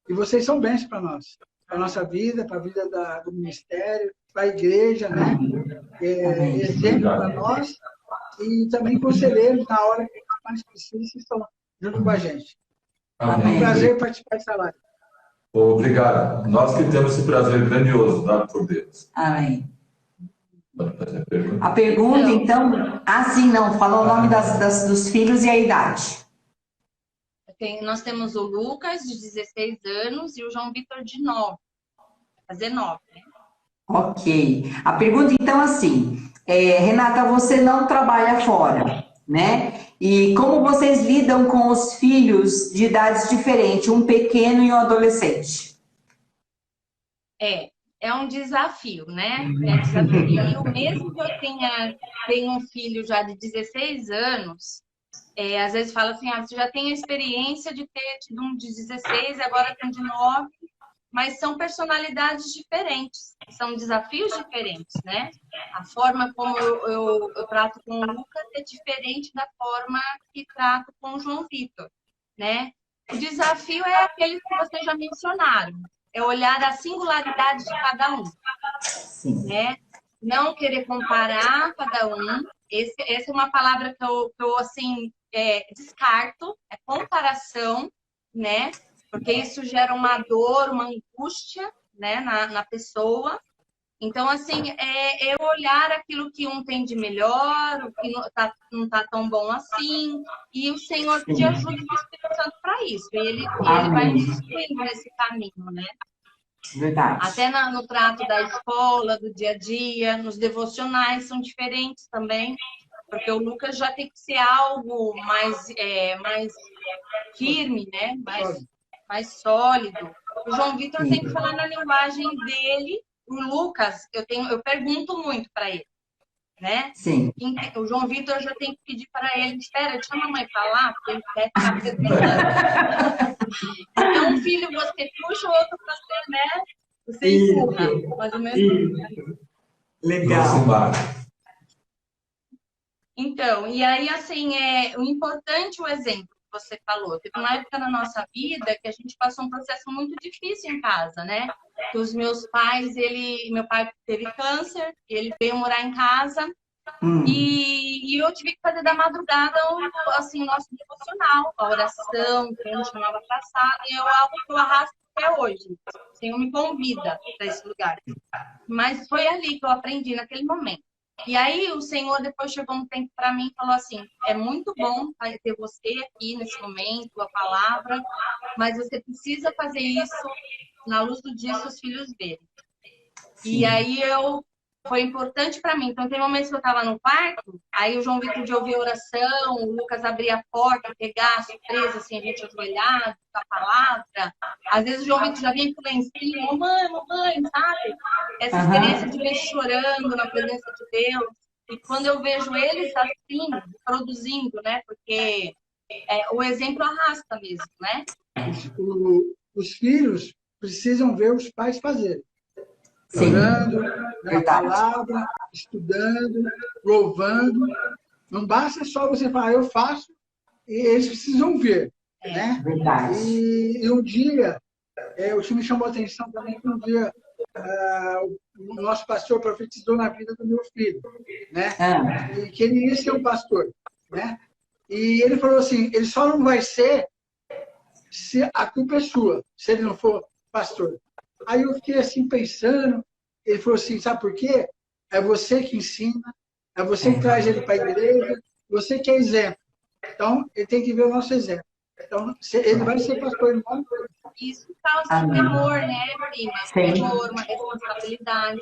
E vocês são bênçãos para nós, para a nossa vida, para a vida do ministério, para a igreja, né? Exemplo para nós e também conselheiros na hora que mais precisa, vocês estão junto com a gente. Amém. É um prazer participar dessa live. Obrigado. Nós que temos esse prazer grandioso dado por Deus. Amém. Pode fazer a pergunta. A pergunta, então... sim, não. Falou o nome dos filhos e a idade. Nós temos o Lucas, de 16 anos, e o João Vitor, de 9. Vai fazer 9, né? Ok. A pergunta, então, assim... Renata, você não trabalha fora, né? E como vocês lidam com os filhos de idades diferentes, um pequeno e um adolescente? É um desafio, né? É desafio. Mesmo que eu tenha um filho já de 16 anos, às vezes fala assim, você já tem a experiência de ter tido um de 16, agora tem de 9, mas são personalidades diferentes, são desafios diferentes, né? A forma como eu trato com o Lucas é diferente da forma que trato com o João Vitor, né? O desafio é aquele que vocês já mencionaram, é olhar a singularidade de cada um, né? Não querer comparar cada um. Essa é uma palavra que eu assim, descarto, é comparação, né? Porque isso gera uma dor, uma angústia, né, na pessoa. Então, assim, é olhar aquilo que um tem de melhor, o que não tá tão bom assim, e o Senhor te ajuda o Espírito Santo para isso. E ele vai nos instruindo nesse caminho, né? Verdade. Até no trato da escola, do dia a dia, nos devocionais são diferentes também, porque o Lucas já tem que ser algo mais firme, né? Mais sólido. O João Vitor tem que falar na linguagem dele. O Lucas, eu pergunto muito para ele, né? Sim. O João Vitor já tem que pedir para ele, espera, deixa a mamãe falar, porque ele quer ficar perguntando. Então, um filho você puxa, o outro você, né? Você empurra. Mais ou menos. Legal. Então, e aí, assim, o importante, o exemplo que você falou. Teve uma época na nossa vida que a gente passou um processo muito difícil em casa, né? Que os meus pais, meu pai teve câncer, ele veio morar em casa, e eu tive que fazer da madrugada assim, nosso devocional, a oração, que eu chamava pra sala, e é algo que eu arrasto até hoje. O Senhor me convida para esse lugar. Mas foi ali que eu aprendi, naquele momento. E aí o Senhor depois chegou um tempo para mim e falou assim, é muito bom ter você aqui nesse momento, a palavra, mas você precisa fazer isso na luz do dia, seus filhos verem. Sim. E aí foi importante para mim. Então, tem momentos que eu estava no quarto, aí o João Vitor de ouvir a oração, o Lucas abrir a porta, pegar a surpresa, assim, a gente ajoelhado, com a palavra. Às vezes o João Vitor já vem lá em cima, mamãe, sabe? Essa experiência de ver chorando na presença de Deus. E quando eu vejo eles assim, produzindo, né? Porque o exemplo arrasta mesmo, né? Os filhos precisam ver os pais fazerem. Sim. Orando, na palavra, estudando, louvando. Não basta só você falar, eu faço, e eles precisam ver. Né? Verdade. E um dia, o que me chamou a atenção também, que um dia o nosso pastor profetizou na vida do meu filho, né? E que ele ia ser um pastor. Né? E ele falou assim, ele só não vai ser se a culpa é sua, se ele não for pastor. Aí eu fiquei assim pensando, ele falou assim, sabe por quê? É você que ensina, é você que traz ele para a igreja, você que é exemplo. Então, ele tem que ver o nosso exemplo. Então, ele vai ser pastor em nome dele. Isso causa um temor, né, prima? Temor, uma responsabilidade.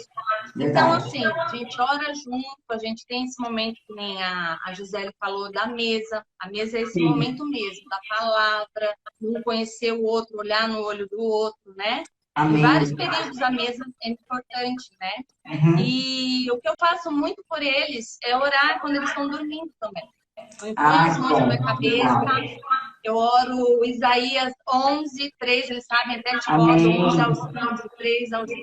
Então, assim, a gente ora junto, a gente tem esse momento, que nem a Gisele falou, da mesa. A mesa é esse momento mesmo, da palavra, um conhecer o outro, olhar no olho do outro, né? Em vários períodos da mesa é importante, né? E o que eu faço muito por eles é orar quando eles estão dormindo também. Eu imponho as mãos na minha cabeça, eu oro Isaías 11, 3, eles sabem até de modo 11 ao 5, 3 ao 5,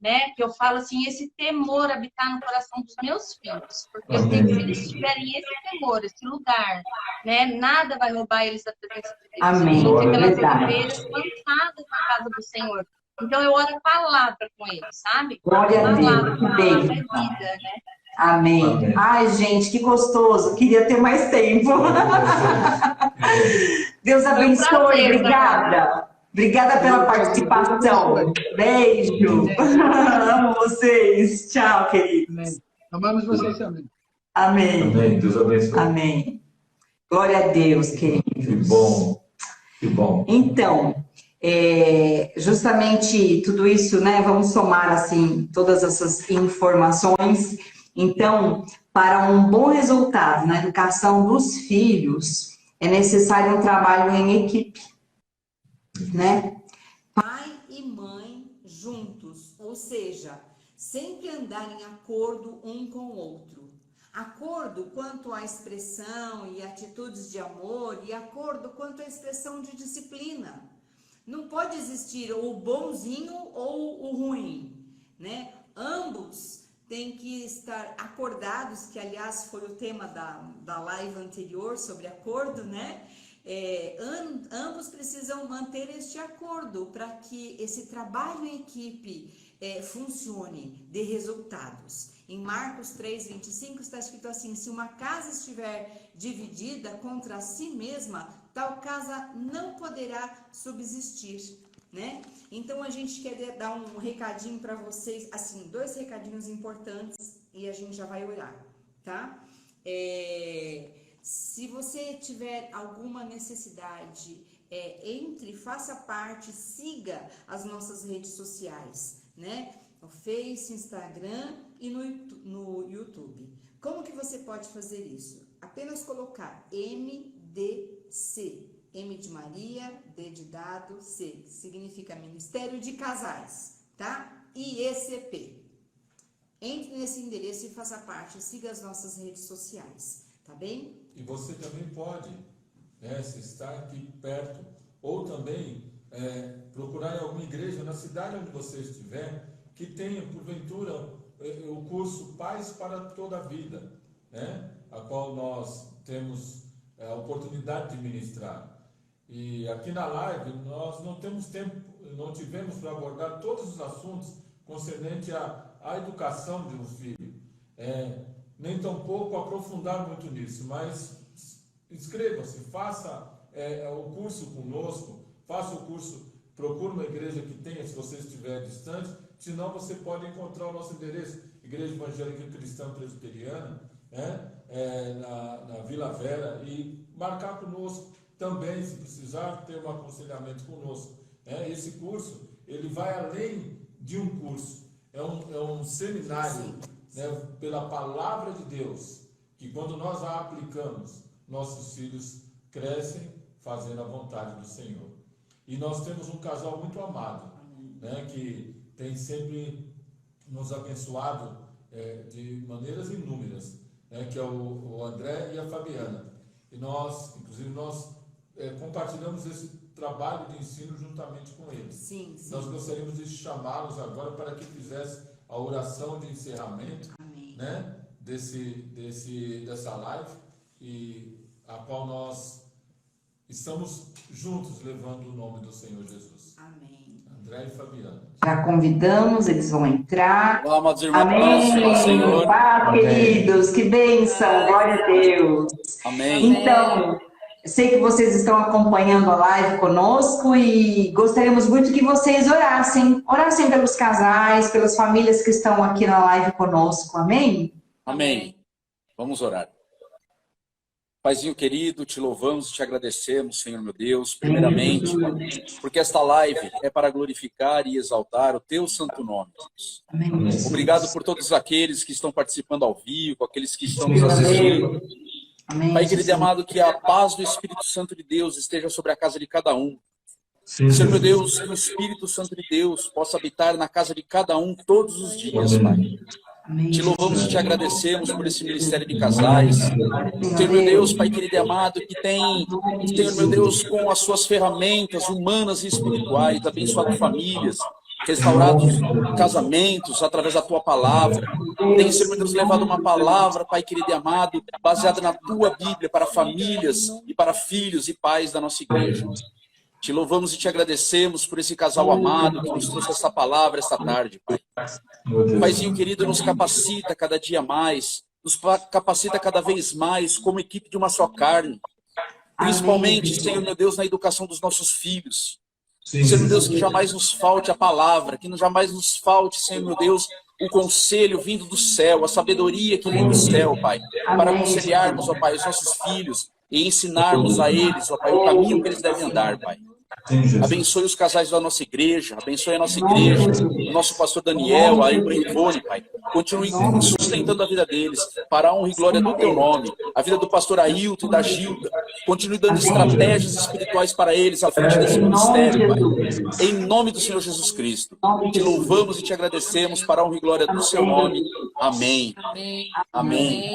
né? Que eu falo assim, esse temor habitar no coração dos meus filhos, porque eu sei que se eles tiverem esse temor, esse lugar, né? Nada vai roubar eles da presença de Deus. Amém. Eles vão ser pelas ovelhas plantadas na casa do Senhor. Então eu oro a palavra com eles, sabe? Glória a Deus. A palavra é vida, né? Amém. Ai, gente, que gostoso. Queria ter mais tempo. Deus abençoe. Obrigada. Obrigada pela participação. Beijo. Amo vocês. Tchau, queridos. Amamos vocês também. Amém. Amém. Deus abençoe. Amém. Glória a Deus, queridos. Que bom. Que bom. Então, justamente tudo isso, né? Vamos somar, assim, todas essas informações. Então, para um bom resultado na educação dos filhos, é necessário um trabalho em equipe, né? Pai e mãe juntos, ou seja, sempre andar em acordo um com o outro. Acordo quanto à expressão e atitudes de amor e acordo quanto à expressão de disciplina. Não pode existir o bonzinho ou o ruim, né? Ambos têm que estar acordados, que aliás foi o tema da live anterior sobre acordo, né? Ambos precisam manter este acordo para que esse trabalho em equipe funcione, dê resultados. Em Marcos 3:25 está escrito assim: se uma casa estiver dividida contra si mesma, tal casa não poderá subsistir, né? Então a gente quer dar um recadinho para vocês, assim, 2 recadinhos importantes e a gente já vai orar, tá? Se você tiver alguma necessidade, faça parte, siga as nossas redes sociais, né? No Face, Instagram e no YouTube. Como que você pode fazer isso? Apenas colocar MDC, M de Maria, D de dado, C, significa Ministério de Casais, tá? IECP. Entre nesse endereço e faça parte, siga as nossas redes sociais, tá bem? E você também pode, se estar aqui perto, ou também procurar em alguma igreja na cidade onde você estiver, que tenha, porventura, o curso Paz para toda a Vida. né? A qual nós temos a oportunidade de ministrar. E aqui na live nós não temos tempo, não tivemos para abordar todos os assuntos concernentes à educação de um filho. Nem tampouco aprofundar muito nisso, mas inscreva-se, faça o curso conosco, faça o curso, procure uma igreja que tenha, se você estiver distante, senão você pode encontrar o nosso endereço, Igreja Evangélica Cristã Presbiteriana, na Vila Vera, e marcar conosco também, se precisar, ter um aconselhamento conosco. Esse curso, ele vai além de um curso, é um seminário, né, pela palavra de Deus, que quando nós a aplicamos, nossos filhos crescem fazendo a vontade do Senhor. E nós temos um casal muito amado, né, que tem sempre nos abençoado de maneiras inúmeras, né, que é o André e a Fabiana. E nós, inclusive, compartilhamos esse trabalho de ensino juntamente com eles. Sim. Nós gostaríamos de chamá-los agora para que fizesse a oração de encerramento, né, dessa live, e a qual nós estamos juntos levando o nome do Senhor Jesus. Amém. André e Fabiana. Já convidamos, eles vão entrar. Olá, amados irmãos. Amém. Senhor. Queridos, que bênção, glória a Deus. Amém. Então, sei que vocês estão acompanhando a live conosco e gostaríamos muito que vocês orassem pelos casais, pelas famílias que estão aqui na live conosco. Amém? Amém. Vamos orar. Paizinho querido, te louvamos e te agradecemos, Senhor meu Deus, primeiramente, porque esta live é para glorificar e exaltar o teu santo nome. Obrigado por todos aqueles que estão participando ao vivo, aqueles que estão nos assistindo. Pai querido e amado, que a paz do Espírito Santo de Deus esteja sobre a casa de cada um. Senhor meu Deus, que o Espírito Santo de Deus possa habitar na casa de cada um todos os dias, Pai. Te louvamos e te agradecemos por esse ministério de casais. Senhor meu Deus, Pai querido e amado, que tem, Senhor meu Deus, com as suas ferramentas humanas e espirituais, abençoado famílias, restaurado casamentos através da tua palavra. Tem, Senhor meu Deus, levado uma palavra, Pai querido e amado, baseada na tua Bíblia para famílias e para filhos e pais da nossa igreja. Te louvamos e te agradecemos por esse casal amado que nos trouxe essa palavra esta tarde, Pai. Paizinho querido, nos capacita cada dia mais, nos capacita cada vez mais como equipe de uma só carne. Principalmente, Senhor meu Deus, na educação dos nossos filhos. Senhor meu Deus, que jamais nos falte a palavra, que jamais nos falte, Senhor meu Deus, o conselho vindo do céu, a sabedoria que vem do céu, Pai, para aconselharmos, ó Pai, os nossos filhos e ensinarmos a eles, ó Pai, o caminho que eles devem andar, Pai. Abençoe os casais da nossa igreja, abençoe a nossa igreja, o nosso pastor Daniel, a irmã Ivone, Pai. Continue sustentando a vida deles, para a honra e glória do teu nome. A vida do pastor Ailton e da Gilda. Continue dando estratégias espirituais para eles à frente desse ministério, Pai. Em nome do Senhor Jesus Cristo. Te louvamos e te agradecemos para a honra e glória do seu nome. Amém. Amém.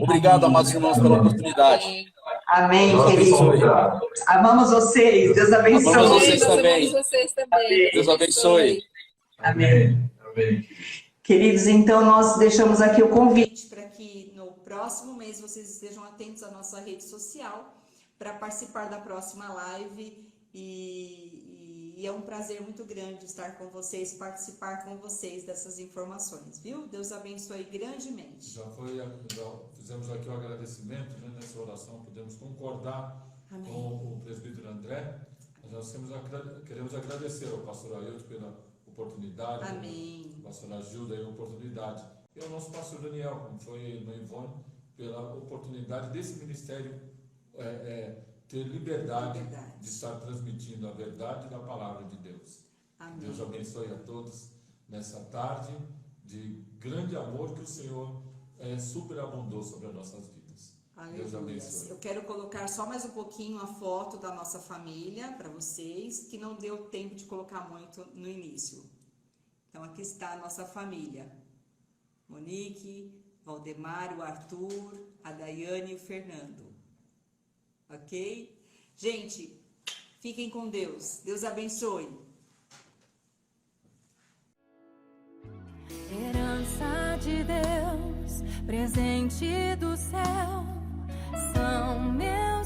Obrigado, amados irmãos, pela oportunidade. Amém, querido. Amamos vocês. Deus abençoe. Amamos vocês também. Deus abençoe. Amém. Queridos, então nós deixamos aqui o convite para que no próximo mês vocês estejam atentos à nossa rede social para participar da próxima live e é um prazer muito grande estar com vocês, participar com vocês dessas informações, viu? Deus abençoe grandemente. Já fizemos aqui o agradecimento, né, nessa oração, podemos concordar Amém. Com o presbítero André. Nós queremos agradecer ao pastor Ailton pela oportunidade, Amém. ao pastor Gilda a oportunidade, e ao nosso pastor Daniel, como foi a irmã Ivone, pela oportunidade desse ministério ter liberdade de estar transmitindo a verdade da palavra de Deus. Amém. Deus abençoe a todos nessa tarde de grande amor que o Senhor superabundou sobre as nossas vidas. Aleluia. Deus abençoe. Eu quero colocar só mais um pouquinho a foto da nossa família para vocês, que não deu tempo de colocar muito no início. Então aqui está a nossa família. Monique, Valdemar, o Arthur, a Daiane e o Fernando. Ok? Gente, fiquem com Deus. Deus abençoe. Herança de Deus, presente do céu, são meus